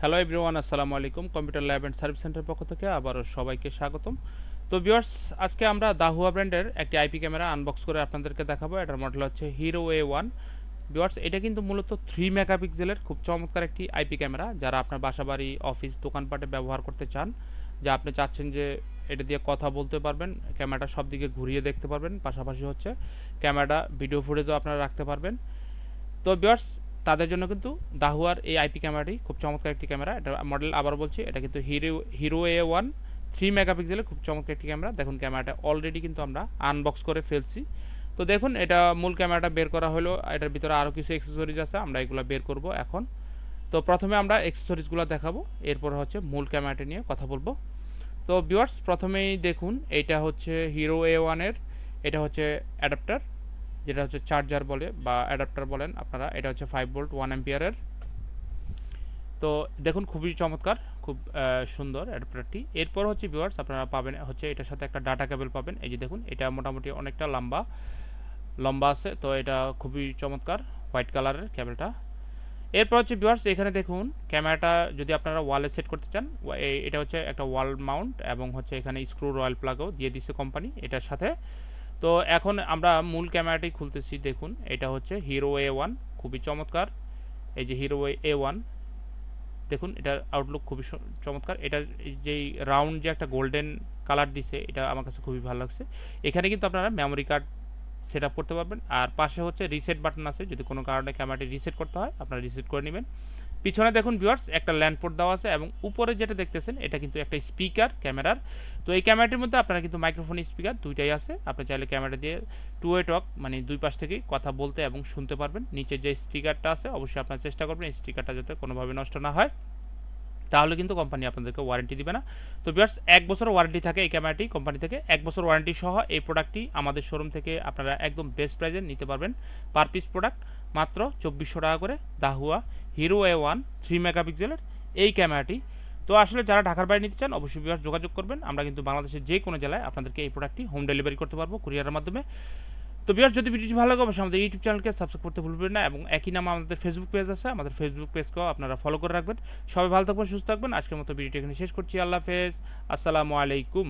Hello everyone, আসসালামু আলাইকুম। Computer lab and service centre পক্ষ থেকে আবারও সবাইকে স্বাগতম। তো ভিউয়ার্স, আজকে আমরা দাহুয়া ব্র্যান্ডের একটি আইপি ক্যামেরা আনবক্স করে আপনাদেরকে দেখাবো। এটার মডেল হচ্ছে হিরো A1। ভিউয়ার্স, এটা কিন্তু মূলত 3 মেগাপিক্সেলের খুব চমৎকার একটি আইপি ক্যামেরা। যারা আপনার বাসাবাড়ি, অফিস, দোকানপাটে ব্যবহার করতে চান, যা আপনি চাচ্ছেন যে এটা দিয়ে কথা বলতে পারবেন, ক্যামেরাটা সব দিকে ঘুরিয়ে দেখতে পারবেন, পাশাপাশি হচ্ছে ক্যামেরাটা ভিডিও ফুটেজও আপনারা রাখতে পারবেন। তো ভিউয়ার্স, তাদের জন্য কিন্তু দাহুয়ার এই আইপি ক্যামেরাটি খুব চমৎকার একটি ক্যামেরা। এটা মডেল আবার বলছি, এটা কিন্তু হিরো A1 3 মেগাপিক্সেলের খুব চমৎকার একটি ক্যামেরা। দেখুন ক্যামেরাটা অলরেডি কিন্তু আমরা আনবক্স করে ফেলছি। তো দেখুন, এটা মূল ক্যামেরাটা বের করা হলো, এটার ভিতরে আরও কিছু অ্যাক্সেসরিজ আছে, আমরা এগুলো বের করব এখন। তো প্রথমে আমরা অ্যাক্সেসরিজগুলো দেখাবো, এরপর হচ্ছে মূল ক্যামেরাটি নিয়ে কথা বলবো। তো ভিউয়ার্স, প্রথমেই দেখুন এইটা হচ্ছে হিরো A1 এর, এটা হচ্ছে অ্যাডাপ্টার, যেটা হচ্ছে চার্জার বলে বা অ্যাডাপ্টার বলেন আপনারা। এটা হচ্ছে 5 ভোল্ট 1 অ্যাম্পিয়ারের। তো দেখুন খুবই চমৎকার, খুব সুন্দর অ্যাডাপ্টারটি। এরপর হচ্ছে ভিউয়ার্স, আপনারা পাবেন হচ্ছে এটার সাথে একটা ডাটা কেবল পাবেন। এই যে দেখুন, এটা মোটামুটি অনেকটা লম্বা লম্বা আছে, তো এটা খুবই চমৎকার হোয়াইট কালারের কেবলটা। এরপর হচ্ছে ভিউয়ার্স, এখানে দেখুন ক্যামেরাটা যদি আপনারা ওয়ালে সেট করতে চান, এটা হচ্ছে একটা ওয়াল মাউন্ট, এবং হচ্ছে এখানে স্ক্রু রয়্যাল প্লাগও দিয়ে দিচ্ছে কোম্পানি এটার সাথে। তো এখন আমরা মূল ক্যামেরাটি খুলতেছি। দেখুন এটা হচ্ছে হিরো A1, খুবই চমৎকার। এই যে হিরো A1, দেখুন এটার আউটলুক খুবই চমৎকার। এটা যেই রাউন্ড যে একটা গোল্ডেন কালার দিছে, এটা আমার কাছে খুবই ভালো লাগছে। এখানে কিন্তু আপনারা মেমোরি কার্ড সেট আপ করতে পারবেন। আর পাশে হচ্ছে রিসেট বাটন আছে, যদি কোনো কারণে ক্যামেরাটি রিসেট করতে হয় আপনারা রিসেট করে নেবেন। পিছনে দেখুন ভিউয়ার্স, একটা ল্যান্ড পোর্ট দেওয়া আছে, এবং উপরে যেটা দেখতেছেন এটা কিন্তু একটা স্পিকার ক্যামেরার। তো এই ক্যামেরাটির মধ্যে আপনারা কিন্তু মাইক্রোফোন স্পিকার দুইটাই আছে। আপনি চাইলে ক্যামেরা দিয়ে টু ওয়ে টক, মানে দুই পাশ থেকেই কথা বলতে এবং শুনতে পারবেন। নিচে যে স্পিকারটা আছে, অবশ্যই আপনারা চেষ্টা করবেন এই স্পিকারটা যাতে কোনোভাবে নষ্ট না হয়, তাহলে কিন্তু কোম্পানি আপনাদেরকে ওয়ারেন্টি দিবে না। তো ভিউয়ার্স, 1 বছর ওয়ারেন্টি থাকে এই ক্যামেরাটি কোম্পানি থেকে। 1 বছর ওয়ারেন্টি সহ এই প্রোডাক্টটি আমাদের শোরুম থেকে আপনারা একদম বেস্ট প্রাইজে নিতে পারবেন। পার পিস প্রোডাক্ট মাত্র 2400 টাকা করে। দাহুয়া হিরো A1 3 মেগাপিক্সেলের এই ক্যামেরাটি। তো আসলে যারা ঢাকার বাইরে নিতে চান, অবশ্যই ভিউয়ার্স যোগাযোগ করবেন। আমরা কিন্তু বাংলাদেশের যে কোনো জেলায় আপনাদেরকে এই প্রোডাক্টটি হোম ডেলিভারি করতে পারবো কুরিয়ারের মাধ্যমে। তো ভিউয়ার্স, যদি ভিডিওটি ভালো লাগে অবশ্যই আমাদের ইউটিউব চ্যানেলকে সাবস্ক্রাইব করতে ভুলবেন না, এবং একই নামে আমাদের ফেসবুক পেজ আছে, আমাদের ফেসবুক পেজকেও আপনারা ফলো করে রাখবেন। সবাই ভালো থাকবেন, সুস্থ থাকবেন। আজকের মতো ভিডিওটি এখানে শেষ করছি। আল্লাহ হাফেজ, আসসালামু আলাইকুম।